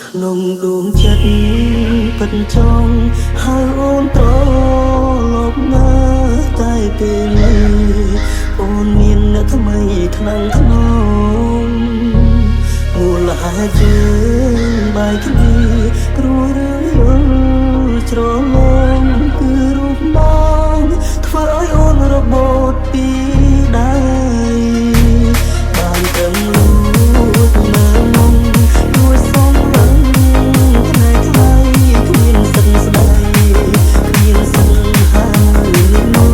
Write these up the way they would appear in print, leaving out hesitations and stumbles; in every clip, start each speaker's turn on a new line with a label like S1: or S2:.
S1: ក្នុងដួងចិត្តពិតចង់ហៅអូនត្រឡប់មកតែពេលនេះអូនមានអ្នកថ្មីថ្នាំងថ្នមមូលហេតុជើងបែកគ្នាព្រោះរឿងយល់ច្រឡំគឺរូបបងធ្វើឲ្យអូនរបូតពីដៃបានតែលួចមើលមុំជួយសំឡឹងផ្នែកថ្លៃគ្មានសិនស្ដីគ្មានសិនហើយមនុ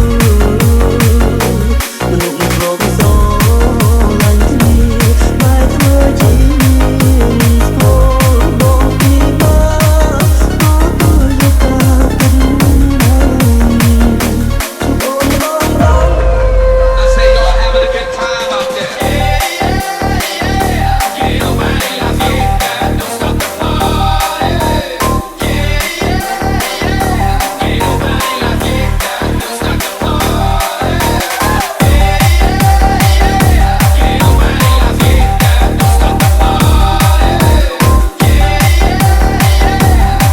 S1: ស្សប្រកសឡាញ់គ្នាបែរធ្វើជាស្គាល់បងពីបាក៏ទៅយកកាកិនណាជួបអូនបង I say you're having a good time out there. Que no vale la fiesta, no stop the party. Que no vale la fiesta, no stop the party. Que no vale la fiesta, no stop the party.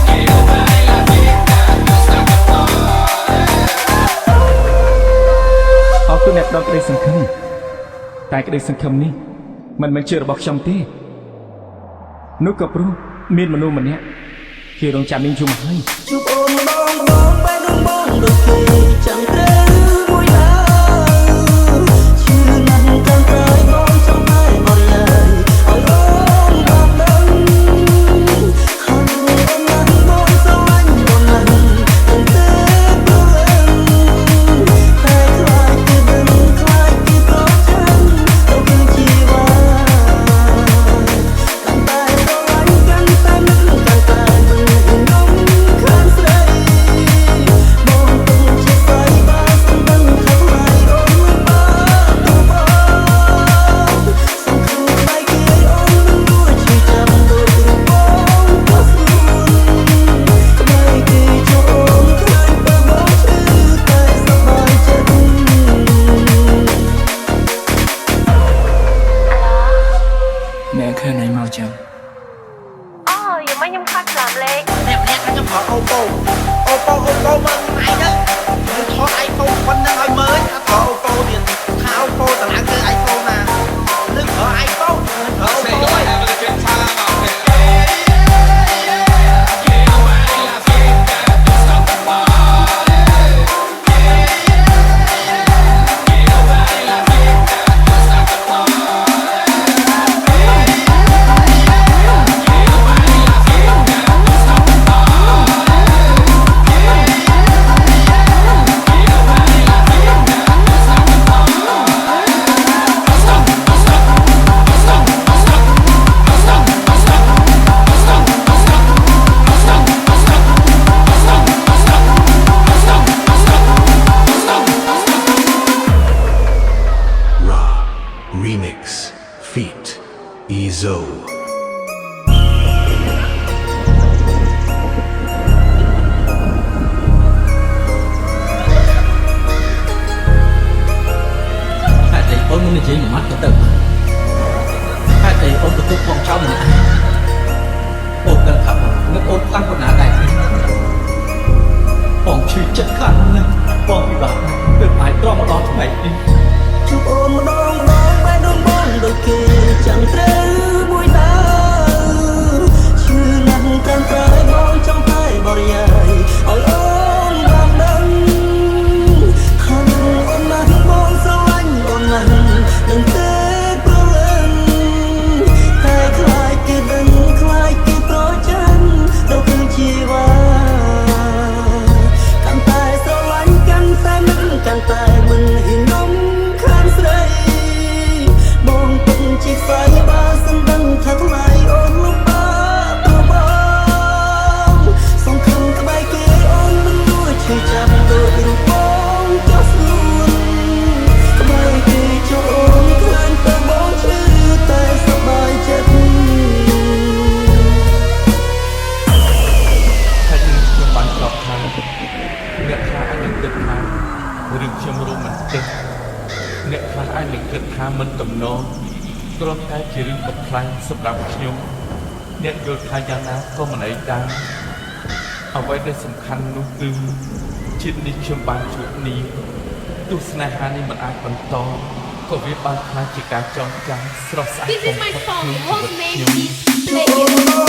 S1: Que no vale la fiesta, no stop the party.
S2: អរគុណអ្នកផ្ដល់ក្តីសង្ឃឹមតែក្តីសង្ឃឹមនេះមិនមែនជារបស់ខ្ញុំទេនោះក៏ព្រោះមានមនុស្សម្នាក់គេរងចាំនាងយូរមកហើយ
S1: ជួបអូនម្ដងបែរនឹងបងដូចគេចាំត្រូវមួយឡើយជឿណាស់កាន់តែបងចង់តែបរិយាយឲ្យអូនបានដឹងហើយអូនណាស់បងស្រឡាញ់អូនណាស់ទាំងតែព្រលឹងតែខ្លាចគេដឹងខ្លាចគេប្រចាំទៅគឺជាវ៉ាកាន់តែស្រឡាញ់កាន់តែមិនកាន់តែមិននំខានស្រីបងទុំជាស្អីបានស្ទឹងថាថ្លៃអូនមិនបានទៅបងសង្ឃឹមស្បែកគេអូននឹងរួចជាចាំដូចរូបបងក៏ស្រួលក្បែរគេចូលអូនឃើញបើបងឈឺតែសប្បាយចិត្ត
S2: អ្នកឃើញណៃមកចាំ
S3: អូយ៉ាងម៉េចខ្ញុំខាត់តាមលេខ
S4: អ្នកខ្ញុំខកអូប៉ូមើលថ្ងៃហ្នឹងខ្ញុំថត iPhone ប៉ុណ្ណឹងឲ្យមើលថាខកអូប៉ូទៀតថាអូប៉ូតម្លៃគឺ iPhone ណានឹងប្រើ iPhone មិនប្រើអូប៉ូទេ
S5: Remix Feat Ezo
S4: ហេតុអីអូនមិននិយាយមួយម៉ាត់ក៏ទៅហេតុអីអូនក៏ទុកផងចោលម្នាក់អូនដឹងថានឹកអូនខ្លាំងប៉ុណ្ណាដែរបងឈឺចិត្តខ្លាំងណាស់បងពិបាកទើបអាចទ្រាំមកដល់ថ្ងៃនេះ
S1: ជួបអូនម្ដងបែរនឹងបងដូចគេចាំត្រូវមួយឡើយជឿណាស់កាន់តែបងចង់តែបរិយាយឲ្យអូនបានដឹងហើយអូនណាស់បងស្រឡាញ់អូនណាស់នឹងតែព្រលឹងតែខ្លាចគេដឹងខ្លាចគេប្រចាំទៅគឺជាវ៉ាកាន់តែស្រឡាញ់កាន់តែមិនកាន់តែមិនហ៊ាននំខានស្រីបងទុំជាស្អីបើសិនដឹងថាថ្លៃអូនលំបាកទៅបងសង្ឃឹមក្បែរគេអូនមិនរួចឈឺចាប់ដូចរូបបងក៏ស្រួលក្បែរគេចូលអូនឃើញតែបងឈឺតែសប្បាយចិត្ត
S4: ហើយខ្ញុំបានស្ដាប់ថាអ្នកខ្លះអាចនឹងគិតថារឿងខ្ញុំរ៉ូមែនទិកអ្នកខ្លះអាចនឹងគិតថាមិនទំនងគ្រាន់តែជារឿងកំប្លែងសម្រាប់ខ្ញុំ
S6: អ្នកយល់ថាយ៉ាងណាក៏មិនអីដែរអ្វីដែលសំខាន់នោះគឺជាតិនេះខ្ញុំបានជួបនេះទស្សនៈហានេះមិនអាចបន្តក៏វាបានខ្លាចជាការចងចាំស្រស់ស្អាត
S7: This is my song.
S6: ក្នុងជីវិត
S7: Whose name
S6: ខ្ញុំ
S7: is Play It.